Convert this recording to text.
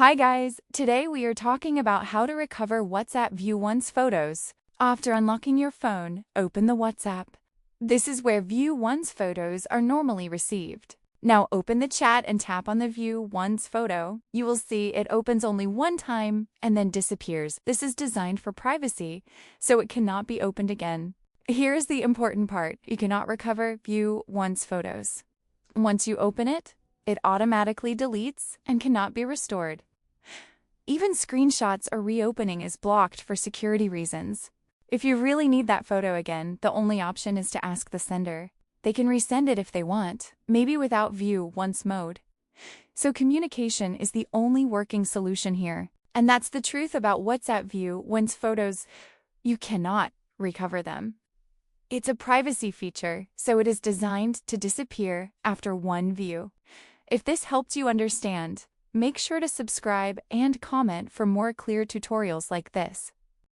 Hi guys, today we are talking about how to recover WhatsApp View Once photos. After unlocking your phone, open the WhatsApp. This is where View Once photos are normally received. Now open the chat and tap on the View Once photo. You will see it opens only one time and then disappears. This is designed for privacy, so it cannot be opened again. Here's the important part. You cannot recover View Once photos. Once you open it, it automatically deletes and cannot be restored. Even screenshots or reopening is blocked for security reasons. If you really need that photo again, the only option is to ask the sender. They can resend it if they want, maybe without View Once mode. So communication is the only working solution here. And that's the truth about WhatsApp View Once photos. You cannot recover them. It's a privacy feature, so it is designed to disappear after one view. If this helped you understand, make sure to subscribe and comment for more clear tutorials like this.